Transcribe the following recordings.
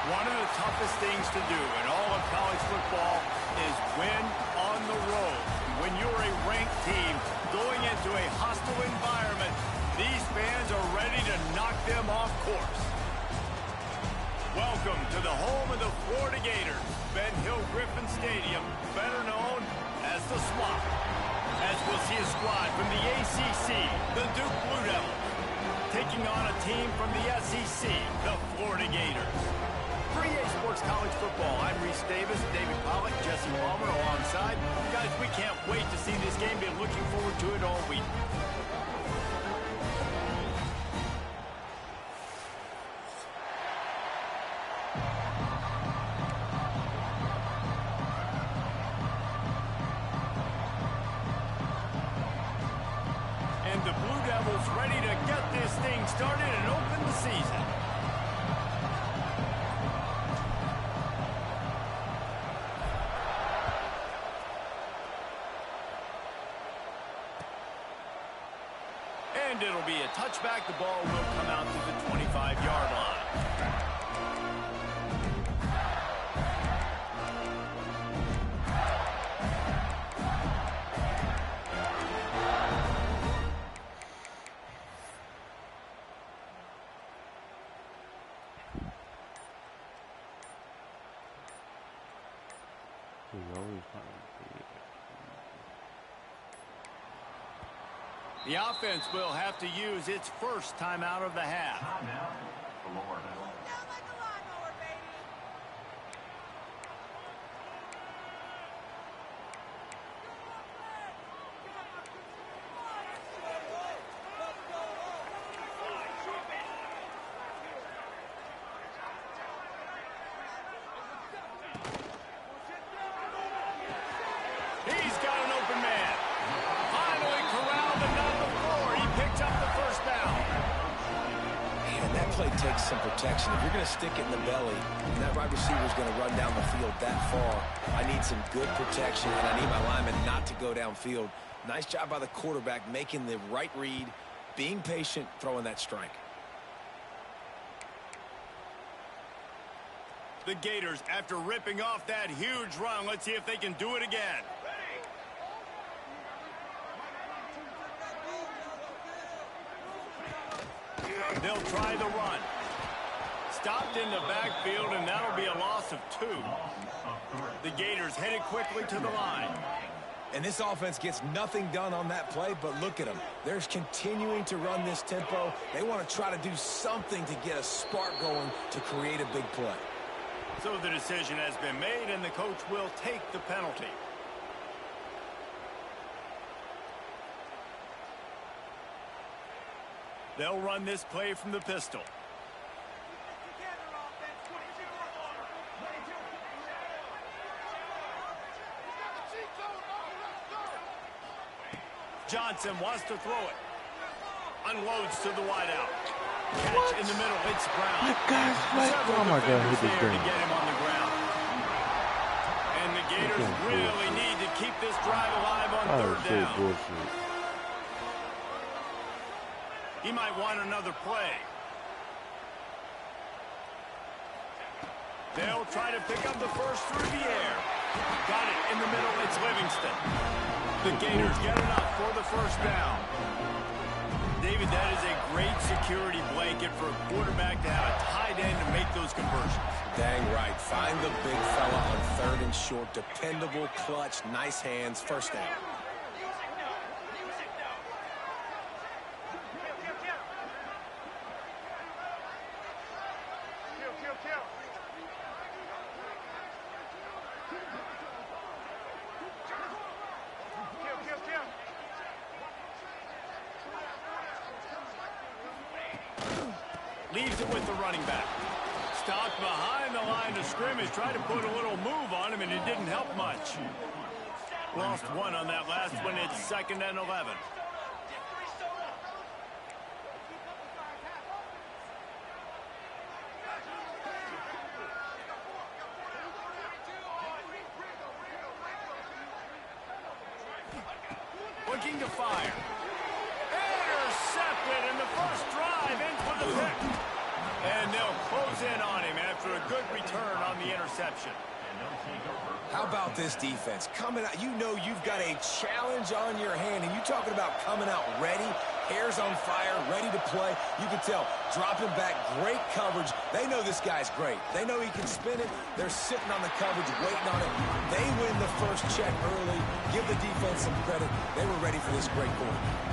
One of the toughest things to do in all of college football is win on the road. When you're a ranked team going into a hostile environment, these fans are ready to knock them off course. Welcome to the home of the Florida Gators, Ben Hill Griffin Stadium, better known as the Swamp. As we'll see a squad from the ACC, the Duke Blue Devils, taking on a team from the SEC, the Florida Gators. For EA Sports College Football, I'm Reese Davis, David Pollack, Jesse Palmer alongside. Guys, we can't wait to see this game. Been looking forward to it all week. And the Blue Devils ready to get this thing started and open the season. And it'll be a touchback. The ball will come out to the 25-yard line. The offense will have to use its first time out of the half. He's got an open man. Finally corralled and down the floor. He picked up the first down. Man, that play takes some protection. If you're going to stick it in the belly, and that wide receiver is going to run down the field that far, I need some good protection, and I need my lineman not to go downfield. Nice job by the quarterback making the right read, being patient, throwing that strike. The Gators, after ripping off that huge run, let's see if they can do it again. They'll try the run. Stopped in the backfield, and that'll be a loss of 2. The Gators headed quickly to the line. And this offense gets nothing done on that play, but look at them. They're continuing to run this tempo. They want to try to do something to get a spark going to create a big play. So the decision has been made, and the coach will take the penalty. They'll run this play from the pistol. Johnson wants to throw it. Unloads to the wideout. Catch in the middle. It's Brown. My God, what? Oh my God, he just to get him on the ground. And the Gators really need to keep this drive alive on third down. Bullshit. He might want another play. They'll try to pick up the first through the air. Got it in the middle. It's Livingston. The Gators get enough for the first down. David, that is a great security blanket for a quarterback to have a tight end to make those conversions. Dang right. Find the big fella on third and short. Dependable, clutch, nice hands. First down. Leaves it with the running back. Stopped behind the line of scrimmage. Tried to put a little move on him, and it didn't help much. Lost one on that last one. It's 2nd and 11. Looking to fire. Intercepted, and the first drive ends with a pick. And they'll close in on him after a good return on the interception. How about this defense? Coming out, you know you've got a challenge on your hand, and you're talking about coming out ready, hair's on fire, ready to play. You can tell, dropping back, great coverage. They know this guy's great. They know he can spin it. They're sitting on the coverage, waiting on it. They win the first check early. Give the defense some credit. They were ready for this great quarterback.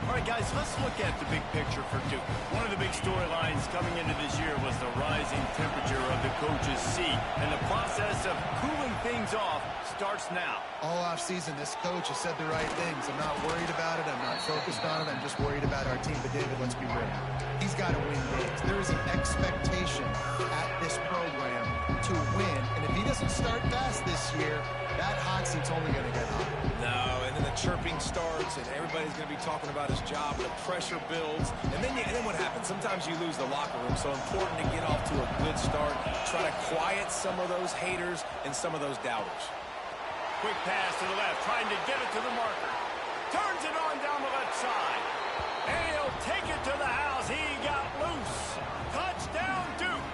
All right, guys, let's look at the big picture for Duke. One of the big storylines coming into this year was the rising temperature of the coach's seat, and the process of cooling things off starts now. All offseason, this coach has said the right things. I'm not worried about it. I'm not focused on it. I'm just worried about our team. But, David, let's be real. He's got to win games. There is an expectation at this program to win, and if he doesn't start fast this year, that hot seat's only going to get hot. No, and then the chirping starts, and everybody's going to be talking about his job. The pressure builds, and then what happens? Sometimes you lose the locker room, so important to get off to a good start. Try to quiet some of those haters and some of those doubters. Quick pass to the left, trying to get it to the marker. Turns it on down the left side. And he'll take it to the house. He got loose. Touchdown, Duke.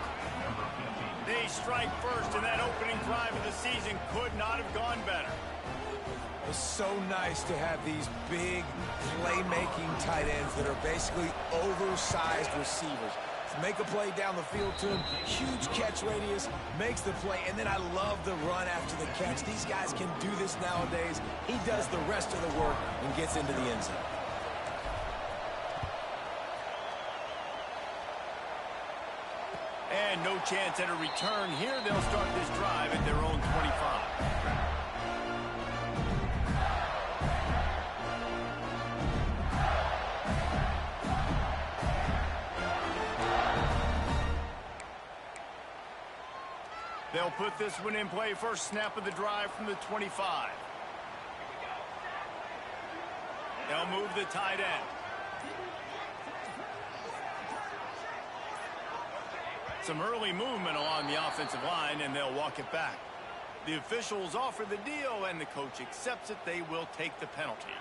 They strike first, and that opening drive of the season could not have gone better. It's so nice to have these big playmaking tight ends that are basically oversized receivers. Make a play down the field to him, huge catch radius, makes the play, and then I love the run after the catch. These guys can do this nowadays. He does the rest of the work and gets into the end zone. And no chance at a return here. They'll start this drive at their own 25. They'll put this one in play. First snap of the drive from the 25. They'll move the tight end. Some early movement along the offensive line, and they'll walk it back. The officials offer the deal, and the coach accepts it. They will take the penalty.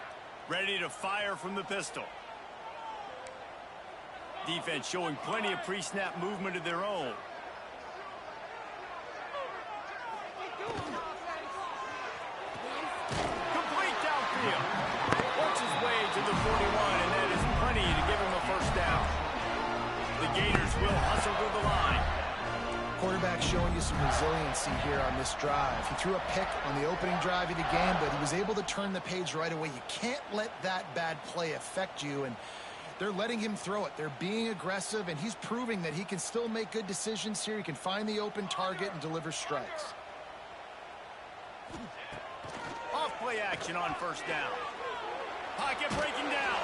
Ready to fire from the pistol. Defense showing plenty of pre-snap movement of their own. Complete downfield. Works his way to the 41, and that is plenty to give him a first down. The Gators will hustle to the line. Quarterback showing you some resiliency here on this drive. He threw a pick on the opening drive of the game, but he was able to turn the page right away. You can't let that bad play affect you, and they're letting him throw it. They're being aggressive, and he's proving that he can still make good decisions here. He can find the open target and deliver strikes. Off play action on first down. Pocket breaking down.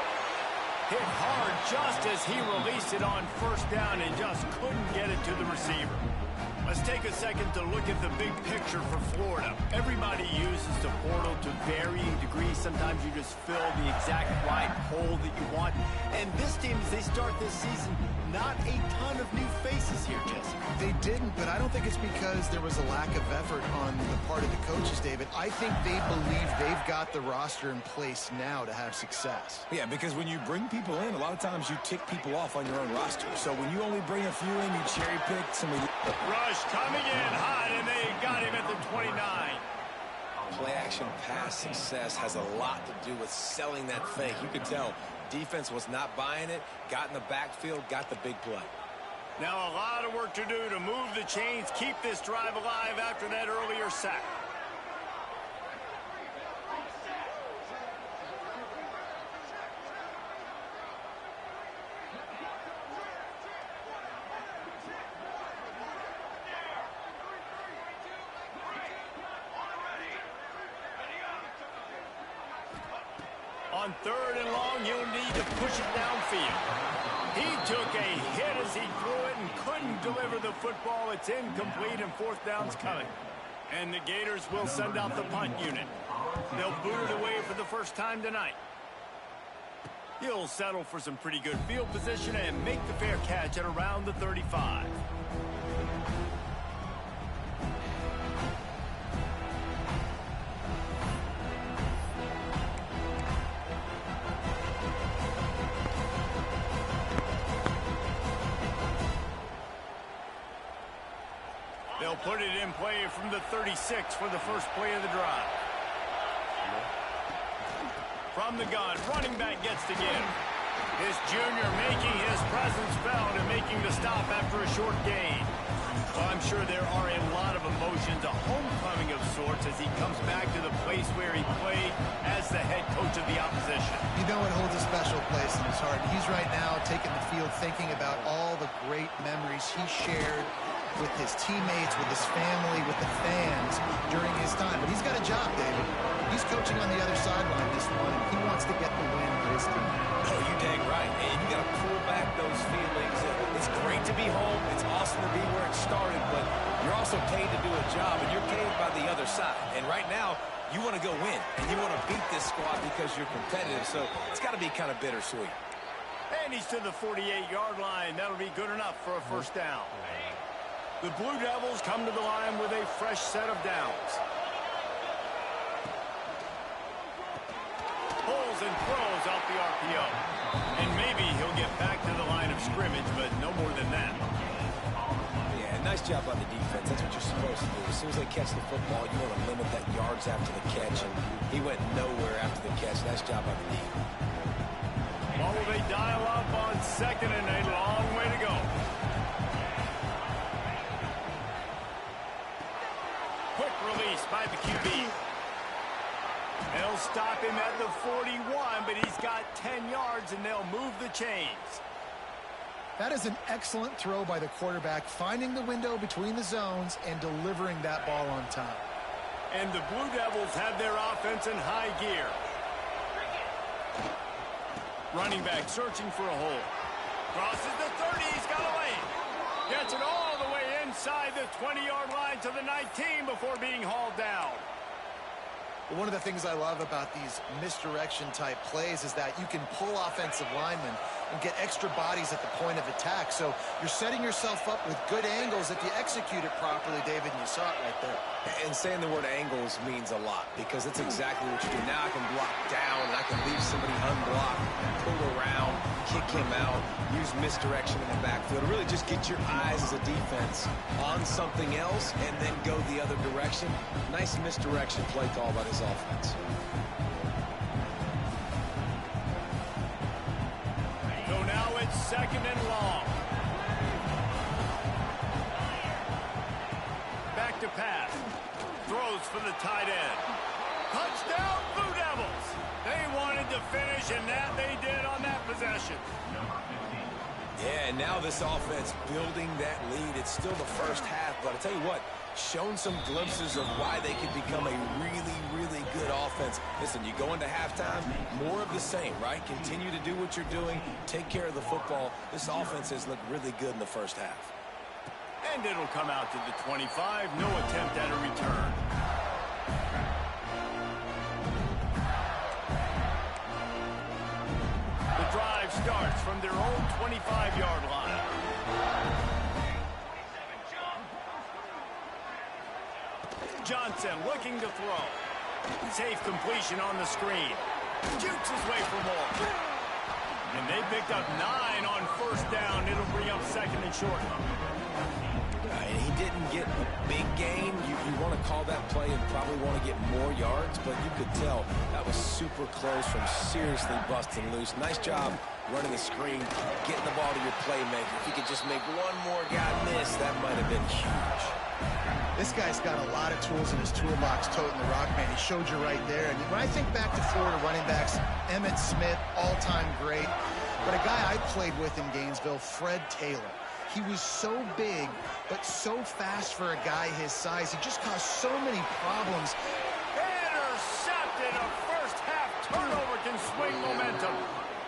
Hit hard just as he released it on first down and just couldn't get it to the receiver. Let's take a second to look at the big picture for Florida. Everybody uses the portal to varying degrees. Sometimes you just fill the exact right hole that you want. And this team, as they start this season, not a ton of new faces here, Jesse. They didn't, but I don't think it's because there was a lack of effort on the part of the coaches, David. I think they believe they've got the roster in place now to have success. Yeah, because when you bring people in, a lot of times you tick people off on your own roster. So when you only bring a few in, you cherry pick somebody. Rush coming in hot, and they got him at the 29. Play action pass success has a lot to do with selling that fake. You could tell defense was not buying it, got in the backfield, got the big play. Now a lot of work to do to move the chains, keep this drive alive after that earlier sack. On third and long, you'll need to push it downfield. He took a hit as he threw it and couldn't deliver the football. It's incomplete, and fourth down's coming. And the Gators will send out the punt unit. They'll boot it away for the first time tonight. He'll settle for some pretty good field position and make the fair catch at around the 35. They'll put it in play from the 36 for the first play of the drive. From the gun, running back gets to give. This junior making his presence felt and making the stop after a short gain. Well, I'm sure there are a lot of emotions, a homecoming of sorts, as he comes back to the place where he played as the head coach of the opposition. You know it holds a special place in his heart. He's right now taking the field thinking about all the great memories he shared with his teammates, with his family, with the fans during his time. But he's got a job, David. He's coaching on the other sideline this one, and he wants to get the win for his team. Oh, you dang right. And you got to pull back those feelings. It's great to be home. It's awesome to be where it started, but you're also paid to do a job, and you're paid by the other side. And right now, you want to go win, and you want to beat this squad because you're competitive, so it's got to be kind of bittersweet. And he's to the 48-yard line. That'll be good enough for a first down. The Blue Devils come to the line with a fresh set of downs. Pulls and throws out the RPO. And maybe he'll get back to the line of scrimmage, but no more than that. Yeah, nice job by the defense. That's what you're supposed to do. As soon as they catch the football, you want to limit that yards after the catch, and he went nowhere after the catch. Nice job by the defense. Well, they dial up on second and a long way to go. Quick release by the QB. They'll stop him at the 41, but he's got 10 yards, and they'll move the chains. That is an excellent throw by the quarterback, finding the window between the zones and delivering that ball on time. And the Blue Devils have their offense in high gear. Running back searching for a hole. Crosses the 30, he's got away. Gets it all the way inside the 20-yard line to the 19 before being hauled down. One of the things I love about these misdirection-type plays is that you can pull offensive linemen and get extra bodies at the point of attack. So you're setting yourself up with good angles if you execute it properly, David, and you saw it right there. And saying the word angles means a lot because that's exactly what you do. Now I can block down, and I can leave somebody unblocked, pull around, kick him out, use misdirection in the backfield. Really just get your eyes as a defense on something else and then go the other direction. Nice misdirection play call by this offense. So now it's second and long. Back to pass. Throws for the tight end. Touchdown, Blue Devils. They wanted to finish, and that they did on that possession. Yeah, and now this offense building that lead. It's still the first half, but I tell you what, shown some glimpses of why they could become a really, really good offense. Listen, you go into halftime, more of the same, right? Continue to do what you're doing, take care of the football. This offense has looked really good in the first half. And it'll come out to the 25. No attempt at a return. The drive starts from their own 25-yard line. Johnson looking to throw. Safe completion on the screen. Jukes his way for more. And they picked up 9 on first down. It'll bring up second and short. And he didn't get a big gain. You want to call that play and probably want to get more yards, but you could tell that was super close from seriously busting loose. Nice job running the screen, getting the ball to your playmaker. If you could just make one more guy miss, that might have been huge. This guy's got a lot of tools in his toolbox toting the rock, man. He showed you right there. And when I think back to Florida running backs, Emmitt Smith, all-time great. But a guy I played with in Gainesville, Fred Taylor. He was so big, but so fast for a guy his size. He just caused so many problems. Intercepted. A first-half turnover can swing momentum.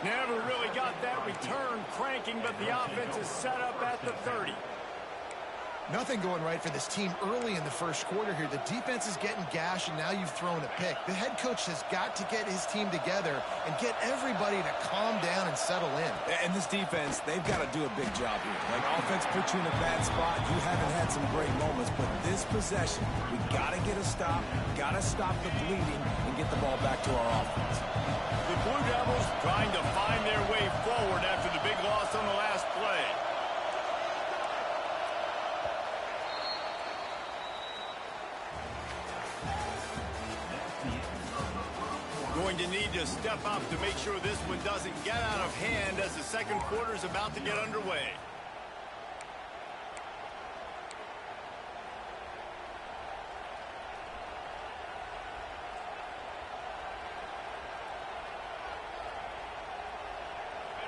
Never really got that return cranking, but the offense is set up at the 30. Nothing going right for this team early in the first quarter here. The defense is getting gashed, and now you've thrown a pick. The head coach has got to get his team together and get everybody to calm down and settle in. And this defense, they've got to do a big job here. Like, offense put you in a bad spot. You haven't had some great moments, but this possession, we got to get a stop, got to stop the bleeding, and get the ball back to our offense. The Blue Devils trying to find their way forward after the big loss on the last play. going to need to step up to make sure this one doesn't get out of hand as the second quarter is about to get underway.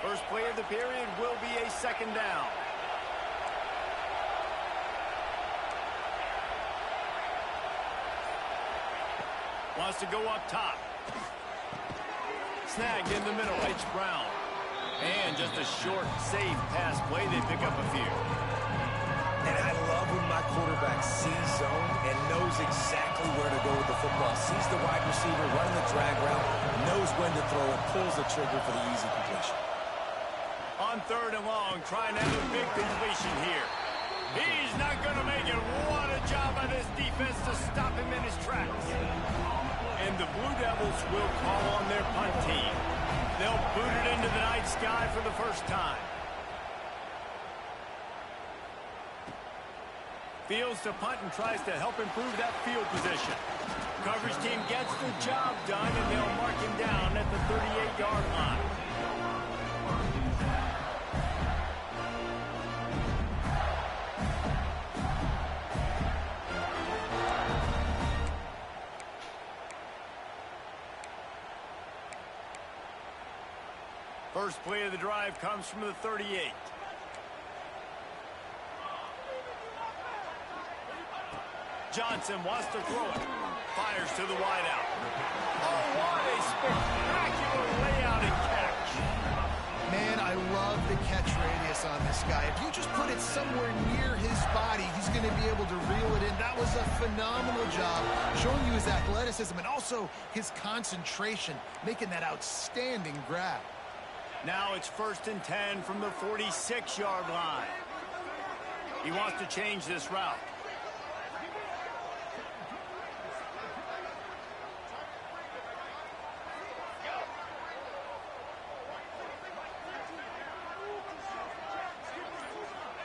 First play of the period will be a second down. Wants to go up top. Snagged in the middle. It's Brown. And just a short, safe pass play. They pick up a few. And I love when my quarterback sees zone and knows exactly where to go with the football. Sees the wide receiver running the drag route, knows when to throw it, pulls the trigger for the easy completion. On third and long, trying to have a big completion here. He's not going to make it. What a job by this defense to stop him in his tracks. And the Blue Devils will call on their punt team. They'll boot it into the night sky for the first time. Fields to punt and tries to help improve that field position. Coverage team gets the job done, and they'll mark him down at the 38-yard line. First play of the drive comes from the 38. Johnson wants to throw it. Fires to the wideout. Oh, what a spectacular layout and catch. Man, I love the catch radius on this guy. If you just put it somewhere near his body, he's going to be able to reel it in. That was a phenomenal job, showing you his athleticism and also his concentration, making that outstanding grab. Now it's 1st and 10 from the 46-yard line. He wants to change this route.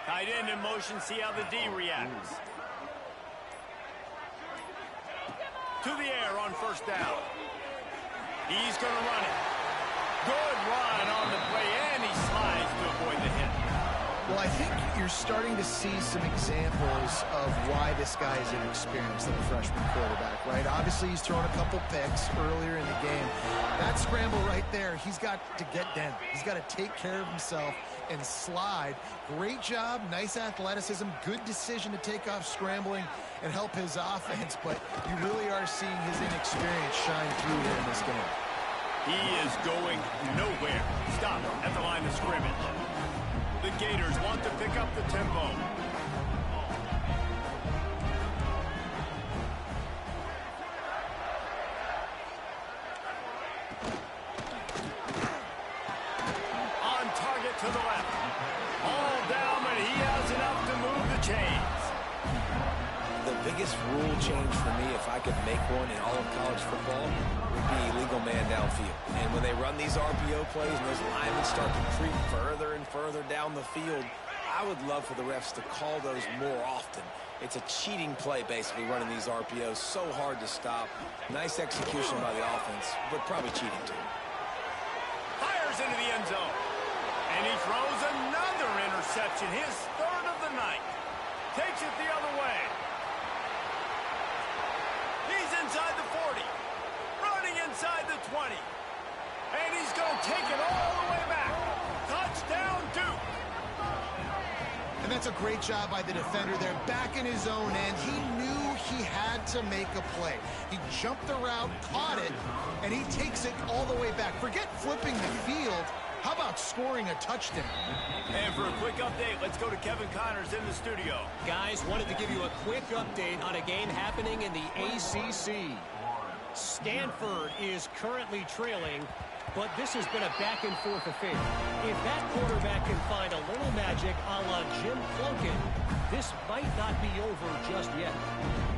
Tight end in motion, see how the D reacts. To the air on first down. He's going to run it. Good run on the play, and he slides to avoid the hit. Well, I think you're starting to see some examples of why this guy is inexperienced as a freshman quarterback, right? Obviously, he's thrown a couple picks earlier in the game. That scramble right there, he's got to get down. He's got to take care of himself and slide. Great job, nice athleticism, good decision to take off scrambling and help his offense, but you really are seeing his inexperience shine through here in this game. He is going nowhere. Stop at the line of scrimmage. The Gators want to pick up the tempo. On target to the left. All down, but he has enough to move the chains. The biggest rule change for me, if I could make one in all of college football, would be illegal man downfield. And when they run these RPO plays and those linemen start to creep further and further down the field, I would love for the refs to call those more often. It's a cheating play, basically, running these RPOs. So hard to stop. Nice execution by the offense, but probably cheating too. Fires into the end zone. And he throws another interception, his third of the night. Takes it the other way. He's inside the 40. Running inside the 20. And he's going to take it all the way back. Touchdown, Duke. And that's a great job by the defender there, back in his own end. He knew he had to make a play. He jumped the route, caught it, and he takes it all the way back. Forget flipping the field. How about scoring a touchdown? And for a quick update, let's go to Kevin Connors in the studio. Guys, wanted to give you a quick update on a game happening in the ACC. Stanford is currently trailing, but this has been a back-and-forth affair. If that quarterback can find a little magic a la Jim Plunkett, this might not be over just yet.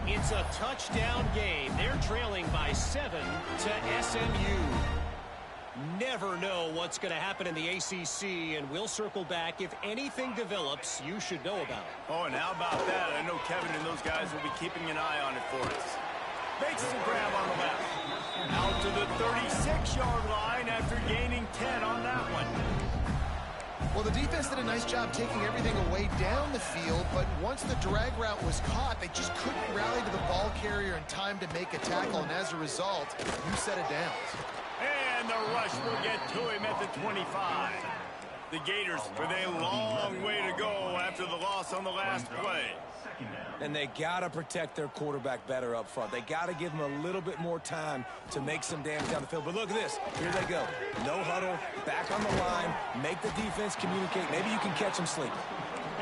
It's a touchdown game. They're trailing by 7 to SMU. Never know what's going to happen in the ACC, and we'll circle back if anything develops you should know about. Oh, and how about that? I know Kevin and those guys will be keeping an eye on it for us. Makes the grab on the left. Out to the 36-yard line after gaining 10 on that one. Well, the defense did a nice job taking everything away down the field, but once the drag route was caught, they just couldn't rally to the ball carrier in time to make a tackle, and as a result, new set of downs. And the rush will get to him at the 25. The Gators with a long way to go after the loss on the last play. And they got to protect their quarterback better up front. They got to give him a little bit more time to make some damage down the field. But look at this. Here they go. No huddle, back on the line, make the defense communicate. Maybe you can catch them sleeping.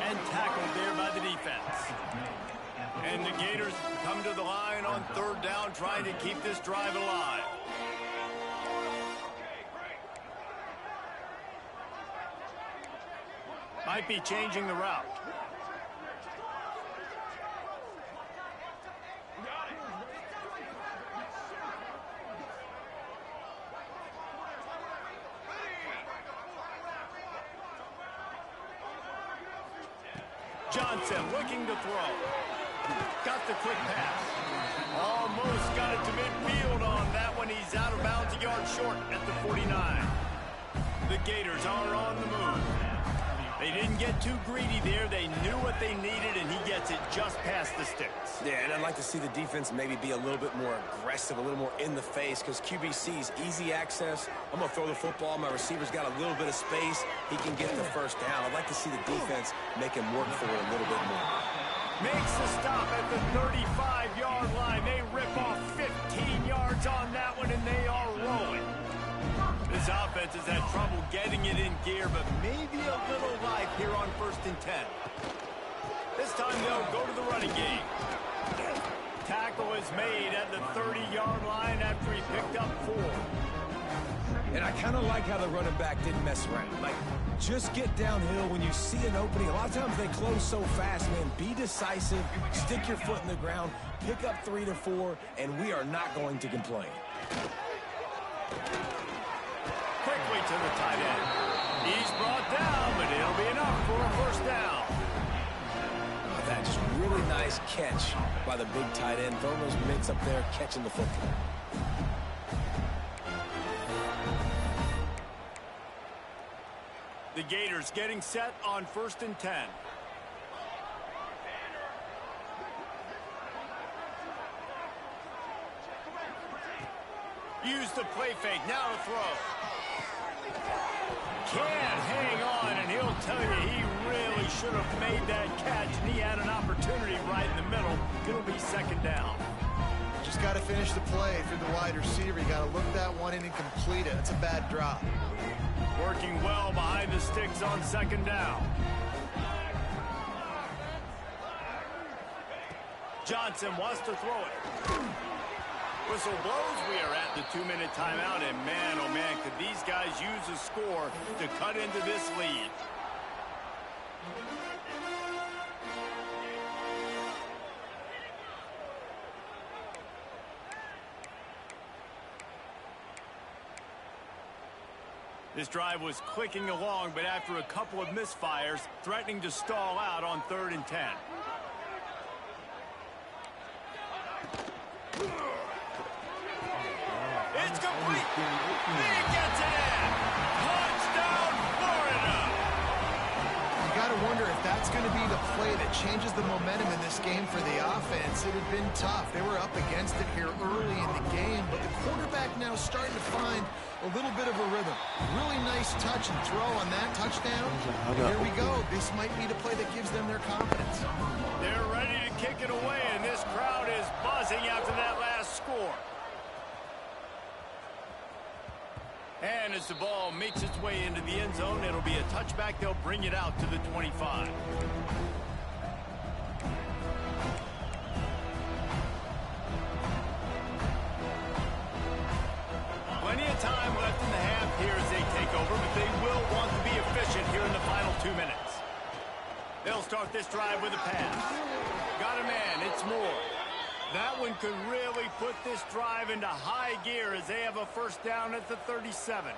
And tackled there by the defense. And the Gators come to the line on third down, trying to keep this drive alive. Might be changing the route. Johnson looking to throw. Got the quick pass. Almost got it to midfield on that one. He's out of bounds, a yard short at the 49. The Gators are on the move. They didn't get too greedy there. They knew what they needed, and he gets it just past the sticks. Yeah, and I'd like to see the defense maybe be a little bit more aggressive, a little more in the face, because QBC's easy access. I'm going to throw the football. My receiver's got a little bit of space. He can get the first down. I'd like to see the defense make him work for it a little bit more. Makes the stop at the 35-yard line. They rip off 15 yards on that one, and they are rolling. This offense has had trouble getting it in gear, but maybe a little life here on 1st and 10. This time they'll go to the running game. Tackle is made at the 30-yard line after he picked up 4. And I kind of like how the running back didn't mess around. Like, just get downhill when you see an opening. A lot of times they close so fast, man. Be decisive, stick your foot in the ground, pick up 3 to 4, and we are not going to complain. Quickly to the tight end. He's brought down, but it'll be enough for a first down. That just really nice catch by the big tight end. Throwing those mitts up there, catching the football. The Gators getting set on 1st and 10. Use the play fake, now to throw. Can't hang on, and he'll tell you he really should have made that catch, and he had an opportunity right in the middle. It'll be 2nd down. Just got to finish the play through the wide receiver. You got to look that one in and complete it. That's a bad drop. Working well behind the sticks on 2nd down. Johnson wants to throw it. Whistle blows. We are at the 2-minute timeout, and man, oh man, could these guys use a score to cut into this lead. This drive was clicking along, but after a couple of misfires, threatening to stall out on 3rd and 10. It's complete. He gets it in. Touchdown, Florida. You got to wonder if that's going to be the play that changes the momentum in this game for the offense. It had been tough. They were up against it here early in the game, but the quarterback now starting to find a little bit of a rhythm. Really nice touch and throw on that touchdown. And here we go. This might be the play that gives them their confidence. They're ready to kick it away, and this crowd is buzzing after that last score. And as the ball makes its way into the end zone, it'll be a touchback. They'll bring it out to the 25. Plenty of time left in the half here as they take over, but they will want to be efficient here in the final 2 minutes. They'll start this drive with a pass. Got a man, it's Moore. That one could really put this drive into high gear as they have a first down at the 37.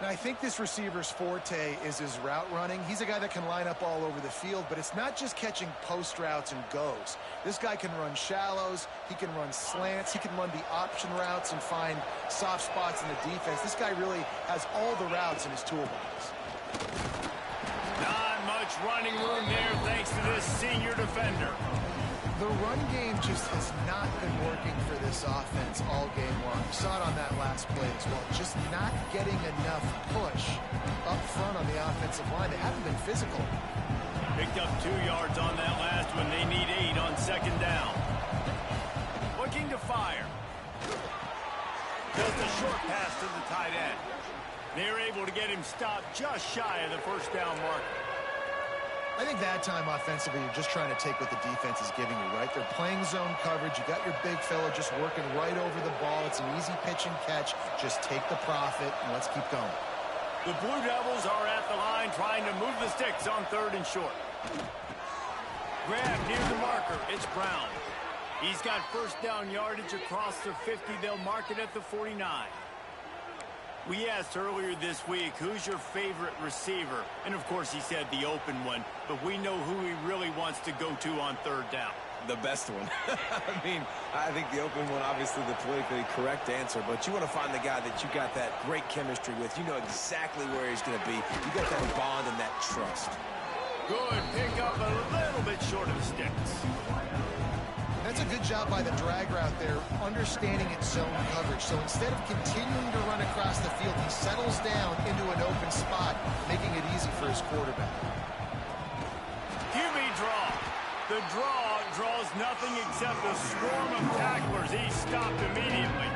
Now, I think this receiver's forte is his route running. He's a guy that can line up all over the field, but it's not just catching post routes and goes. This guy can run shallows, he can run slants, he can run the option routes and find soft spots in the defense. This guy really has all the routes in his toolbox. Not much running room there thanks to this senior defender. The run game just has not been working for this offense all game long. You saw it on that last play as well. Just not getting enough push up front on the offensive line. They haven't been physical. Picked up 2 yards on that last one. They need 8 on second down. Looking to fire. Does the short pass to the tight end. They're able to get him stopped just shy of the first down marker. I think that time offensively, you're just trying to take what the defense is giving you, right? They're playing zone coverage. You got your big fella just working right over the ball. It's an easy pitch and catch. Just take the profit, and let's keep going. The Blue Devils are at the line trying to move the sticks on 3rd and short. Grab near the marker. It's Brown. He's got first down yardage across the 50. They'll mark it at the 49. We asked earlier this week, who's your favorite receiver? And, of course, he said the open one. But we know who he really wants to go to on 3rd down. The best one. I mean, I think the open one, obviously the politically correct answer, but you want to find the guy that you got that great chemistry with. You know exactly where he's going to be. You got that bond and that trust. Good pick up a little bit short of the sticks. That's a good job by the drag route there, understanding its zone coverage. So instead of continuing to run across the field, he settles down into an open spot, making it easy for his quarterback. QB draw. The draw draws nothing except a swarm of tacklers. He's stopped immediately.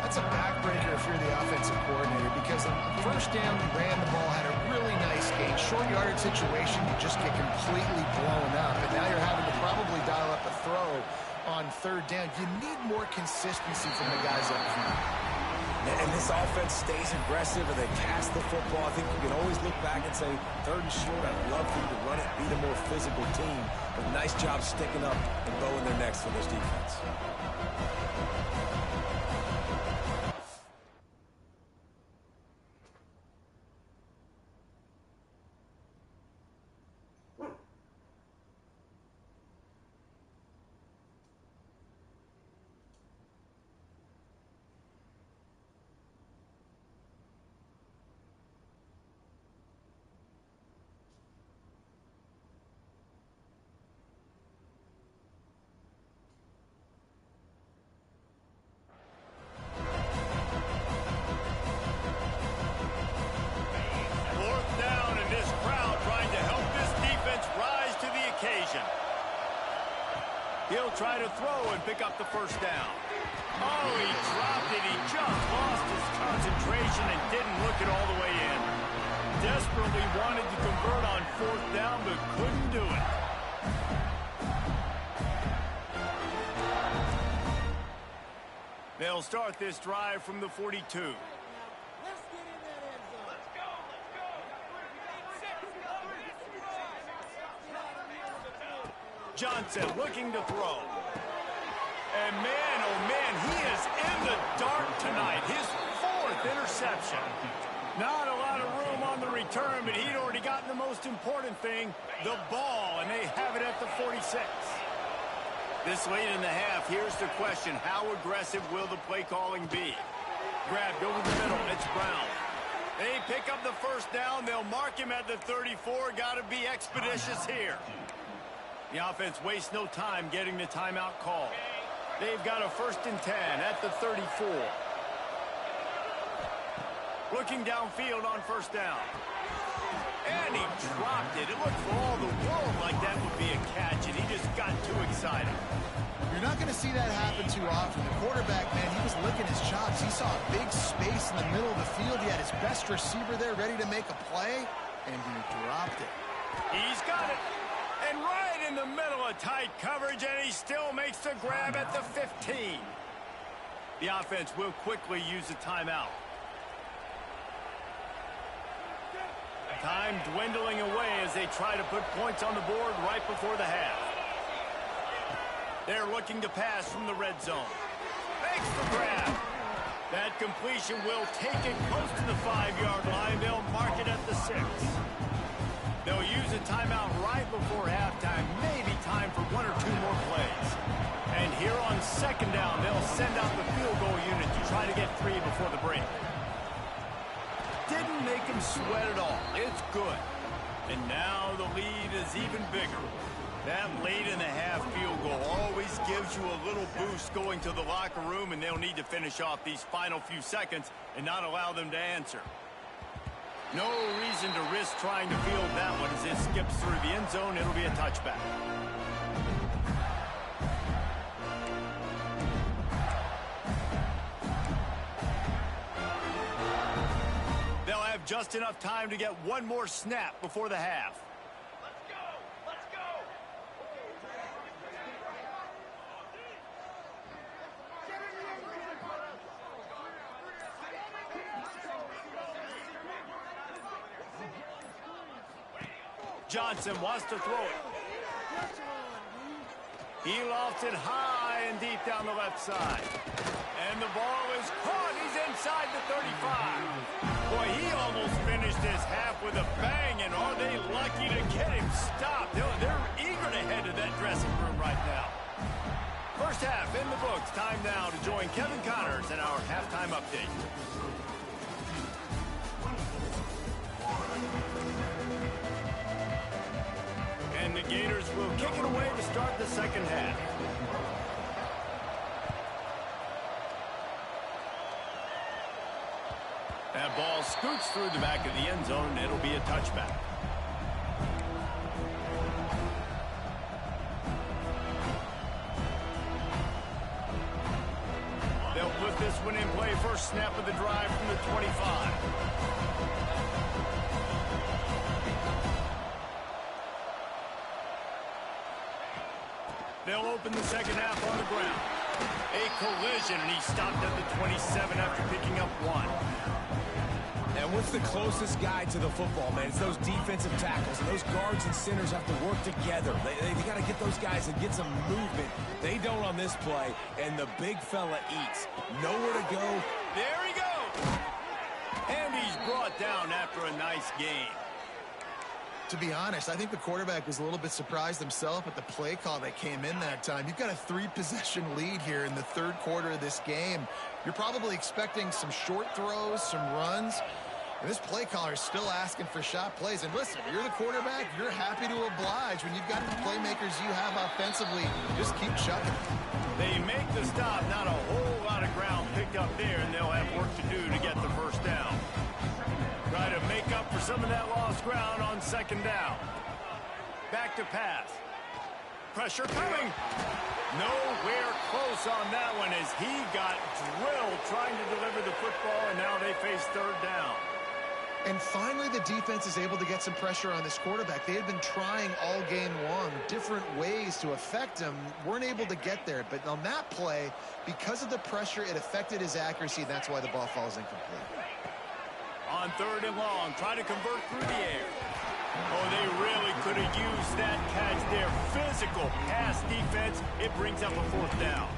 That's a backbreaker if you're the offensive coordinator, because on first down, you ran the ball, had a really nice gain. Short yardage situation, you just get completely blown up, and now you're having to probably dial up a throw on 3rd down. You need more consistency from the guys up front. And this offense stays aggressive and they pass the football. I think you can always look back and say, 3rd and short, I'd love for you to run it, beat a more physical team. But nice job sticking up and bowing their necks for this defense. He'll try to throw and pick up the first down. Oh, he dropped it. He just lost his concentration and didn't look it all the way in. Desperately wanted to convert on 4th down, but couldn't do it. They'll start this drive from the 42. Johnson looking to throw. And man, oh man, he is in the dark tonight. His 4th interception. Not a lot of room on the return, but he'd already gotten the most important thing, the ball, and they have it at the 46. This late in the half, here's the question. How aggressive will the play calling be? Grabbed over the middle. It's Brown. They pick up the first down. They'll mark him at the 34. Got to be expeditious here. The offense wastes no time getting the timeout call. They've got a 1st and 10 at the 34. Looking downfield on 1st down. And he dropped it. It looked for all the world like that would be a catch, and he just got too excited. You're not going to see that happen too often. The quarterback, man, he was licking his chops. He saw a big space in the middle of the field. He had his best receiver there ready to make a play, and he dropped it. He's got it. And right in the middle of tight coverage, and he still makes the grab at the 15. The offense will quickly use a timeout. Time dwindling away as they try to put points on the board right before the half. They're looking to pass from the red zone. Makes the grab. That completion will take it close to the 5-yard line. They'll mark it at the 6. They'll use a timeout right before halftime. Maybe time for 1 or 2 more plays. And here on second down, they'll send out the field goal unit to try to get 3 before the break. Didn't make him sweat at all. It's good. And now the lead is even bigger. That late-in-the-half field goal always gives you a little boost going to the locker room, and they'll need to finish off these final few seconds and not allow them to answer. No reason to risk trying to field that one as it skips through the end zone. It'll be a touchback. They'll have just enough time to get one more snap before the half. Johnson wants to throw it. He lofts it high and deep down the left side. And the ball is caught. He's inside the 35. Boy, he almost finished his half with a bang, and are they lucky to get him stopped. They're eager to head to that dressing room right now. First half in the books. Time now to join Kevin Connors in our halftime update. And the Gators will kick it away to start the second half. That ball scoots through the back of the end zone, and it'll be a touchback. They'll put this one in play. First snap of the drive from the 25. They'll open the second half on the ground. A collision, and he stopped at the 27 after picking up 1. And what's the closest guy to the football, man? It's those defensive tackles, and those guards and centers have to work together. They got to get those guys and get some movement. They don't on this play, and the big fella eats. Nowhere to go. There he goes. And he's brought down after a nice game. To be honest, I think the quarterback was a little bit surprised himself at the play call that came in that time. You've got a 3-possession lead here in the third quarter of this game. You're probably expecting some short throws, some runs. And this play caller is still asking for shot plays. And listen, you're the quarterback. You're happy to oblige. When you've got the playmakers you have offensively, just keep chucking. They make the stop. Not a whole lot of ground picked up there, and they'll have work to do to get the first down. Try to make up for some of that lost ground on second down. Back to pass. Pressure coming. Nowhere close on that one as he got drilled trying to deliver the football, and now they face third down. And finally, the defense is able to get some pressure on this quarterback. They had been trying all game long different ways to affect him. Weren't able to get there. But on that play, because of the pressure, it affected his accuracy. And that's why the ball falls incomplete. On third and long, trying to convert through the air. Oh, they really could have used that catch there. Physical pass defense. It brings up a fourth down.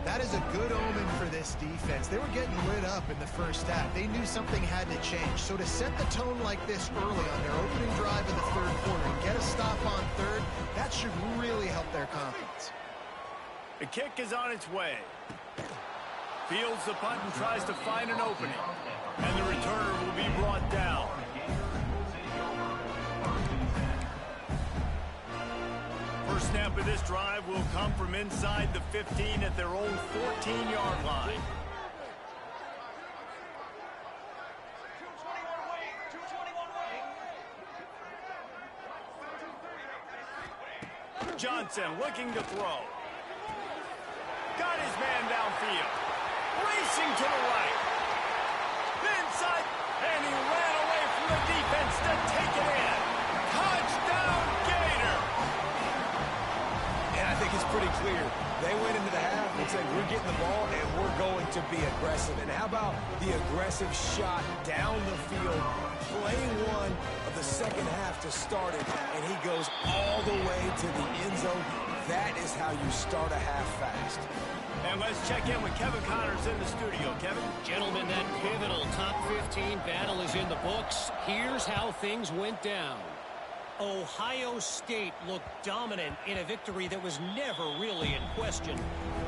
That is a good omen for this defense. They were getting lit up in the first half. They knew something had to change. So to set the tone like this early on their opening drive in the third quarter and get a stop on third, that should really help their confidence. The kick is on its way. Fields the punt and tries to find an opening. And the returner will be brought down. First snap of this drive will come from inside the 15 at their own 14-yard line. Johnson looking to throw. Got his man downfield. Racing to the right. Inside, and he ran away from the defense to take it in. Touchdown, Gator! And I think it's pretty clear. They went into the half and said, we're getting the ball and we're going to be aggressive. And how about the aggressive shot down the field? Play one of the second half to start it, and he goes all the way to the end zone. That is how you start a half fast. And let's check in with Kevin Connors in the studio. Kevin? Gentlemen, that pivotal top 15 battle is in the books. Here's how things went down. Ohio State looked dominant in a victory that was never really in question.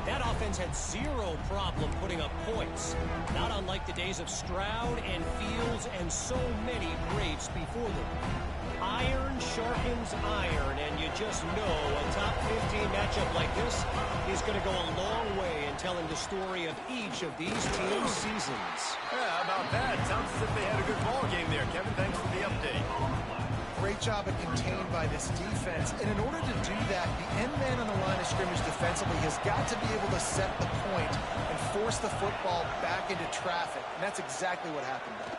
That offense had zero problem putting up points, not unlike the days of Stroud and Fields and so many greats before them. Iron sharpens iron, and you just know a top 15 matchup like this is going to go a long way in telling the story of each of these teams' seasons. Yeah, how about that? Sounds as if they had a good ball game there, Kevin. Thanks for the update. Great job of contained by this defense. And in order to do that, the end man on the line of scrimmage defensively has got to be able to set the point and force the football back into traffic. And that's exactly what happened there.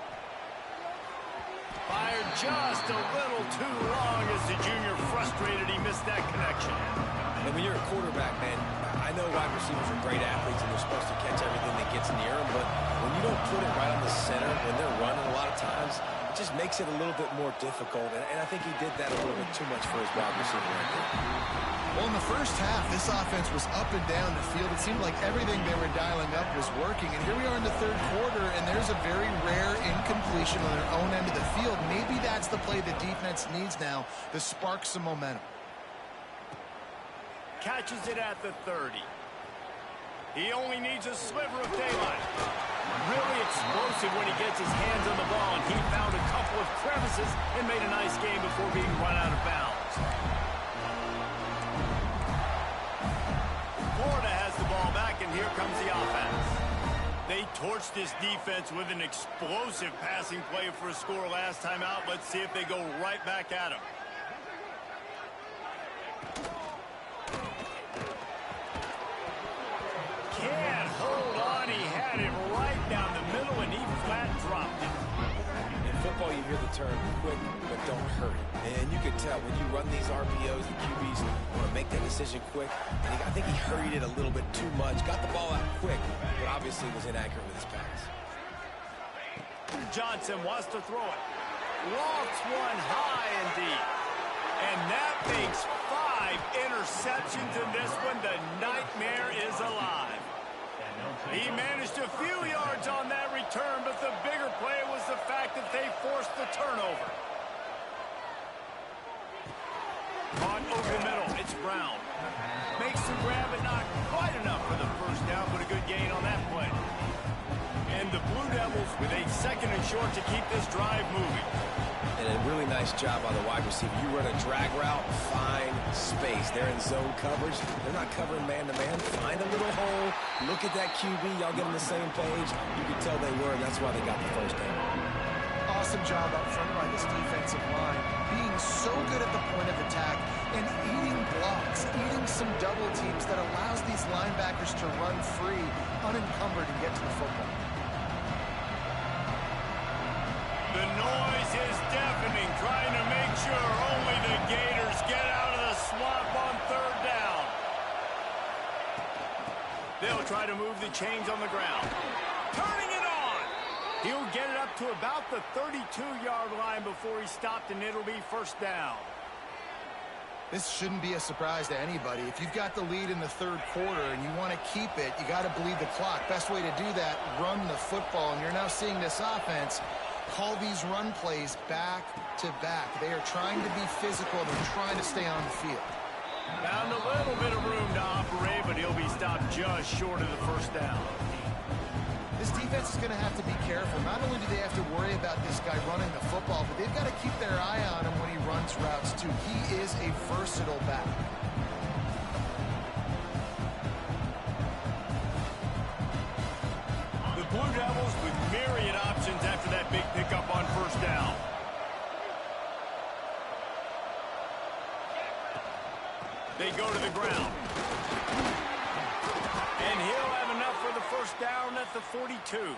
Fired just a little too long as the junior frustrated he missed that connection. And when you're a quarterback, man, I know wide receivers are great athletes and they're supposed to catch everything that gets near them, but when you don't put it right on the center, when they're running a lot of times, it just makes it a little bit more difficult. And I think he did that a little bit too much for his wide receiver right there. Well, in the first half, this offense was up and down the field. It seemed like everything they were dialing up was working. And here we are in the third quarter, and there's a very rare incompletion on their own end of the field. Maybe that's the play the defense needs now to spark some momentum. Catches it at the 30. He only needs a sliver of daylight. Really explosive when he gets his hands on the ball, and he found a couple of crevices and made a nice game before being run out of bounds. Florida has the ball back, and here comes the offense. They torched this defense with an explosive passing play for a score last time out. Let's see if they go right back at him. Can't hold on. He had it right down the middle, and he flat dropped it. In football, you hear the term quick, but don't hurry. And you can tell when you run these RPOs, the QBs want to make that decision quick. And I think he hurried it a little bit too much. Got the ball out quick, but obviously was inaccurate with his pass. Johnson wants to throw it. Lofts one high and deep. And that makes 5 interceptions in this one. The nightmare is alive. He managed a few yards on that return, but the bigger play was the fact that they forced the turnover. Caught over the middle. It's Brown. Makes the grab, but not quite enough for the first down, but a good gain on that play. And the Blue Devils with a second and short to keep this drive moving. And a really nice job by the wide receiver. You run a drag route, find space. They're in zone coverage. They're not covering man-to-man. Find a little hole. Look at that QB. Y'all get on the same page. You can tell they were, and that's why they got the first down. Awesome job up front by this defensive line. Being so good at the point of attack and eating blocks, eating some double teams that allows these linebackers to run free, unencumbered, and get to the football. The noise is deafening, trying to make sure only the Gators get out of the swamp on third down. They'll try to move the chains on the ground. Turning it on. He'll get it up to about the 32-yard line before he's stopped, and it'll be first down. This shouldn't be a surprise to anybody. If you've got the lead in the third quarter and you want to keep it, you got to bleed the clock. Best way to do that, run the football. And you're now seeing this offense call these run plays back to back. They are trying to be physical. They're trying to stay on the field. Found a little bit of room to operate, but he'll be stopped just short of the first down. This defense is going to have to be careful. Not only do they have to worry about this guy running the football, but they've got to keep their eye on him when he runs routes, too. He is a versatile back. The Blue Devils with myriad options after that big pickup on first down. They go to the ground. And he'll have enough for the first down at the 42.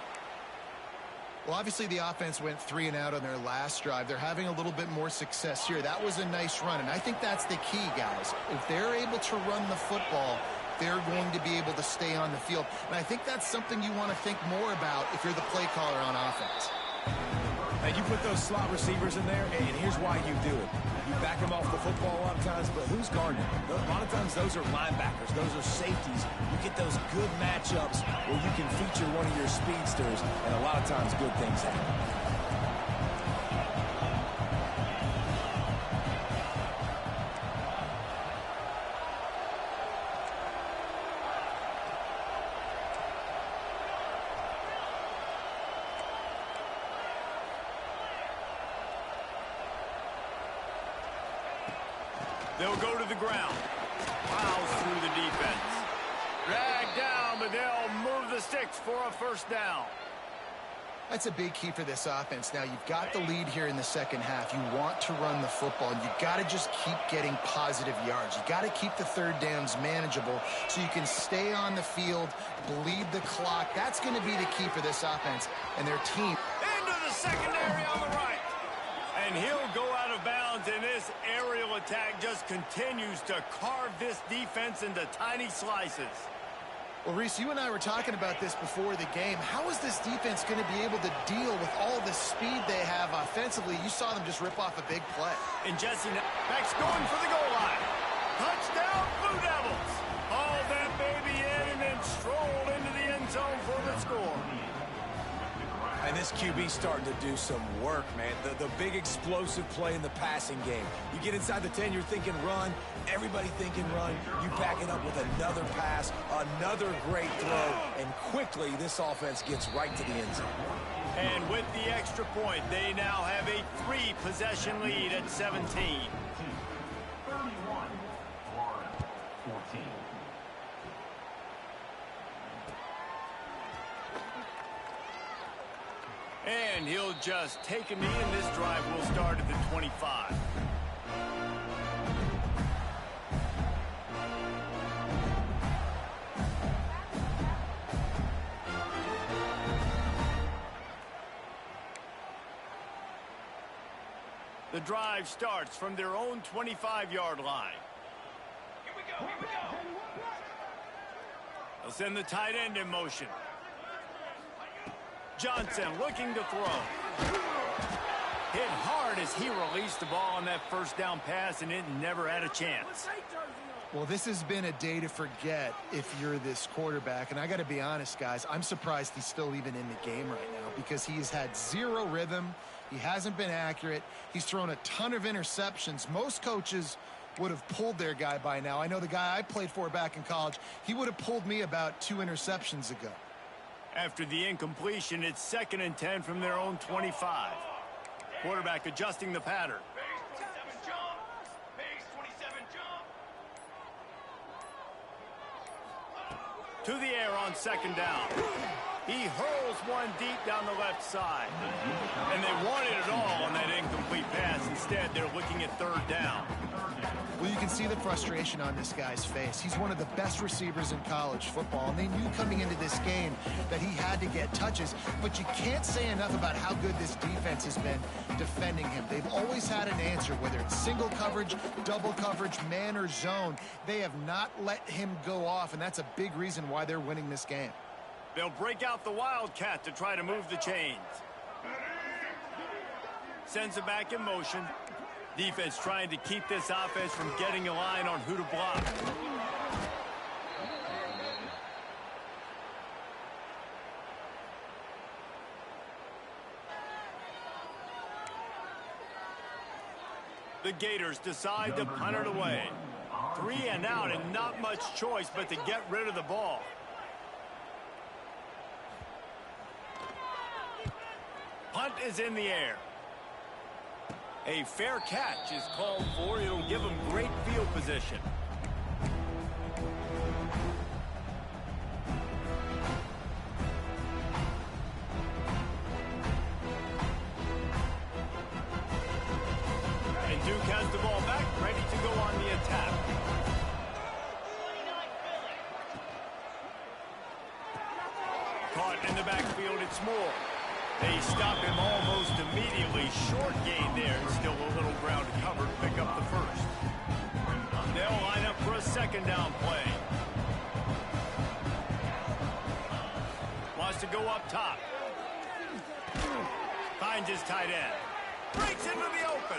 Well, obviously the offense went 3 and out on their last drive. They're having a little bit more success here. That was a nice run, and I think that's the key, guys. If they're able to run the football, they're going to be able to stay on the field. And I think that's something you want to think more about if you're the play caller on offense. And you put those slot receivers in there, and here's why you do it. You back them off the football a lot of times, but who's guarding them? A lot of times those are linebackers. Those are safeties. You get those good matchups where you can feature one of your speedsters, and a lot of times good things happen. They'll go to the ground. Plows through the defense. Dragged down, but they'll move the sticks for a first down. That's a big key for this offense. Now, you've got the lead here in the second half. You want to run the football, and you've got to just keep getting positive yards. You've got to keep the third downs manageable so you can stay on the field, bleed the clock. That's going to be the key for this offense and their team. Into the secondary on the right. And he'll go out of bounds, and this aerial attack just continues to carve this defense into tiny slices. Well, Reese, you and I were talking about this before the game. How is this defense going to be able to deal with all the speed they have offensively? You saw them just rip off a big play. And Jesse Beck's going for the goal line. Touchdown, Blue Devils. Hauled that baby in and then strolled into the end zone for the score. And this QB's starting to do some work, man. The big explosive play in the passing game. You get inside the 10, you're thinking run. Everybody thinking run. You back it up with another pass, another great throw, and quickly this offense gets right to the end zone. And with the extra point, they now have a 3-possession lead at 17. 31, Florida, 14. And he'll just take a knee, and this drive will start at the 25. The drive starts from their own 25-yard line. Here we go, here we go. They'll send the tight end in motion. Johnson looking to throw. Hit hard as he released the ball on that first down pass, and it never had a chance. Well, this has been a day to forget if you're this quarterback. And I got to be honest, guys, I'm surprised he's still even in the game right now because he has had zero rhythm. He hasn't been accurate. He's thrown a ton of interceptions. Most coaches would have pulled their guy by now. I know the guy I played for back in college, he would have pulled me about 2 interceptions ago. After the incompletion, it's 2nd and 10 from their own 25. Quarterback adjusting the pattern. Base 27 jump. Base 27 jump. To the air on 2nd down. He hurls one deep down the left side. And they wanted it all on that incomplete pass. Instead, they're looking at 3rd down. Well, you can see the frustration on this guy's face. He's one of the best receivers in college football, and they knew coming into this game that he had to get touches, but you can't say enough about how good this defense has been defending him. They've always had an answer, whether it's single coverage, double coverage, man or zone. They have not let him go off, and that's a big reason why they're winning this game. They'll break out the Wildcat to try to move the chains. Sends it back in motion. Defense trying to keep this offense from getting a line on who to block. The Gators decide to punt it away. 3 and out and not much choice but to get rid of the ball. Punt is in the air. A fair catch is called for. It'll give them great field position. And Duke has the ball back, ready to go on the attack. Caught in the backfield, it's Moore. They stop him almost immediately. Short gain there. Still a little ground to cover to pick up the first. They'll line up for a 2nd down play. Wants to go up top. Finds his tight end. Breaks into the open.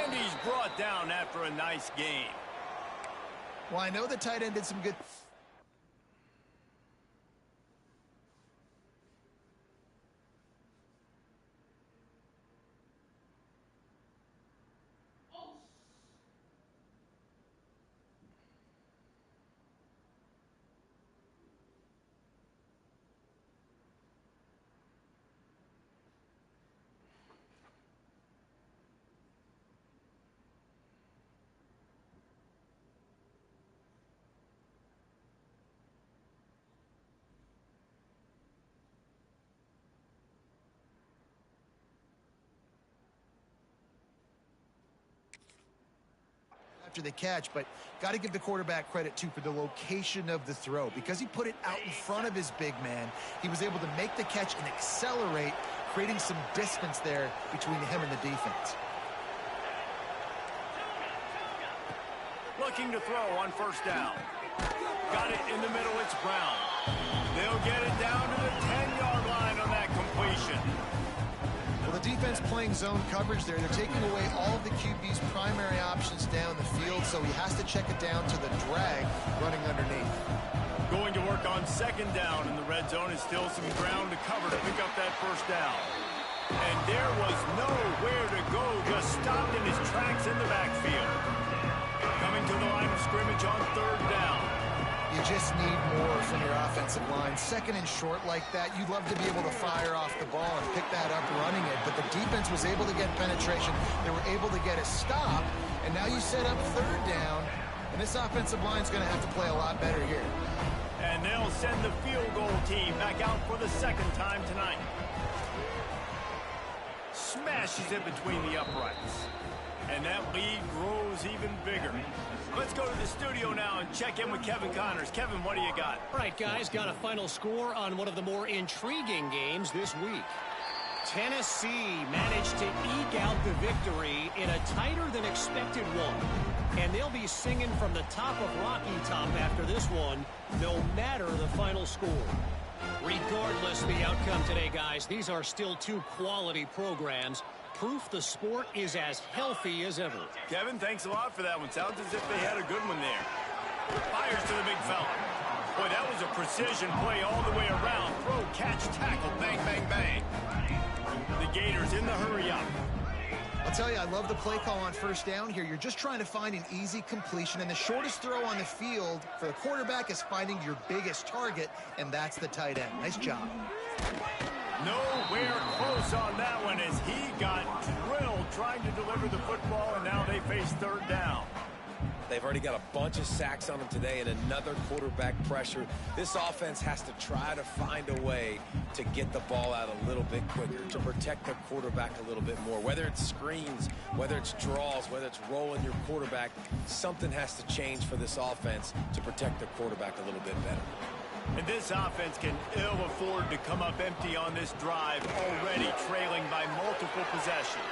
And he's brought down after a nice game. Well, I know the tight end did some good... after the catch, but got to give the quarterback credit, too, for the location of the throw. Because he put it out in front of his big man, he was able to make the catch and accelerate, creating some distance there between him and the defense. Looking to throw on first down. Got it in the middle, it's Brown. They'll get it down to the 10-yard line on that completion. Well, the defense playing zone coverage there. They're taking away all of the QB's primary options down the field, so he has to check it down to the drag running underneath. Going to work on second down in the red zone. Is still some ground to cover to pick up that first down. And there was nowhere to go, just stopped in his tracks in the backfield. Coming to the line of scrimmage on third down. You just need more from your offensive line. Second and short like that, you'd love to be able to fire off the ball and pick that up running it, but the defense was able to get penetration. They were able to get a stop, and now you set up third down, and this offensive line's going to have to play a lot better here. And they'll send the field goal team back out for the second time tonight. Smashes it between the uprights. And that lead grows even bigger. Let's go to the studio now and check in with Kevin Connors. Kevin, what do you got? All right, guys, got a final score on one of the more intriguing games this week. Tennessee managed to eke out the victory in a tighter-than-expected one. And they'll be singing from the top of Rocky Top after this one, no matter the final score. Regardless of the outcome today, guys, these are still two quality programs. Proof the sport is as healthy as ever. Kevin, thanks a lot for that one. Sounds as if they had a good one there. Fires to the big fella. Boy, that was a precision play all the way around. Throw, catch, tackle, bang, bang, bang. The Gators in the hurry up. I'll tell you, I love the play call on first down here. You're just trying to find an easy completion, and the shortest throw on the field for the quarterback is finding your biggest target, and that's the tight end. Nice job. Nowhere close on that one as he got drilled trying to deliver the football, and now they face third down. They've already got a bunch of sacks on them today and another quarterback pressure. This offense has to try to find a way to get the ball out a little bit quicker, to protect their quarterback a little bit more. Whether it's screens, whether it's draws, whether it's rolling your quarterback, something has to change for this offense to protect their quarterback a little bit better. And this offense can ill afford to come up empty on this drive, already trailing by multiple possessions.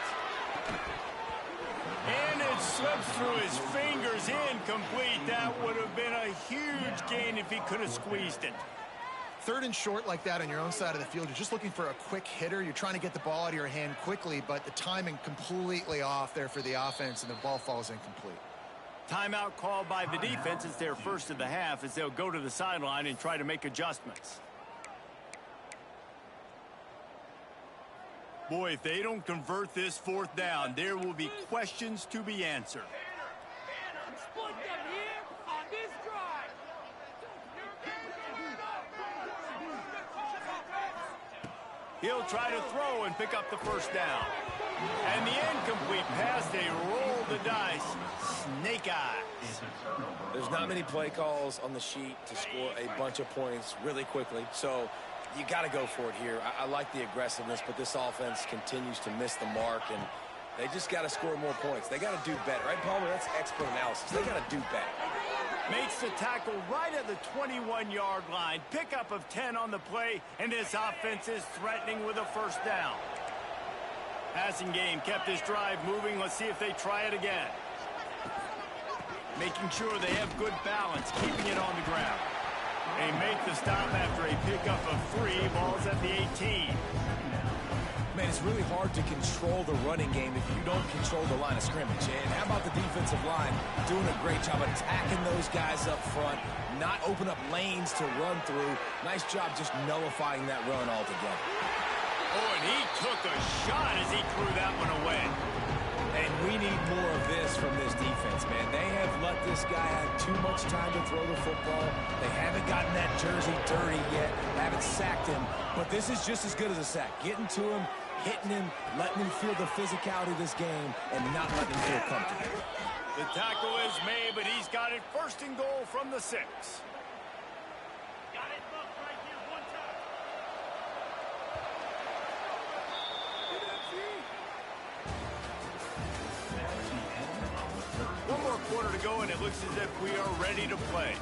And it slips through his fingers, incomplete. That would have been a huge gain if he could have squeezed it. Third and short like that on your own side of the field, you're just looking for a quick hitter. You're trying to get the ball out of your hand quickly, but the timing completely off there for the offense, and the ball falls incomplete. Timeout called by the defense. It's their first of the half as they'll go to the sideline and try to make adjustments. Boy, if they don't convert this fourth down, there will be questions to be answered. Split them here on this drive. He'll try to throw and pick up the first down. And the incomplete pass, they roll the dice. Snake eyes. There's not many play calls on the sheet to score a bunch of points really quickly, so you got to go for it here. I like the aggressiveness, but this offense continues to miss the mark, and they just got to score more points. They got to do better, right, Palmer? That's expert analysis. They got to do better. Makes the tackle right at the 21-yard line. Pickup of 10 on the play, and this offense is threatening with a first down. Passing game kept this drive moving. Let's see if they try it again. Making sure they have good balance, keeping it on the ground. They make the stop after a pickup of 3. Ball's at the 18. Man, it's really hard to control the running game if you don't control the line of scrimmage. And how about the defensive line doing a great job attacking those guys up front, not open up lanes to run through. Nice job just nullifying that run altogether. Oh, and he took a shot as he threw that one away. And we need more of this from this defense, man. They have let this guy have too much time to throw the football. They haven't gotten that jersey dirty yet, haven't sacked him. But this is just as good as a sack. Getting to him, hitting him, letting him feel the physicality of this game, and not letting him feel comfortable. The tackle is made, but he's got it first and goal from the 6. Got it, Buck, right here, one time. One more quarter to go, and it looks as if we are ready to play.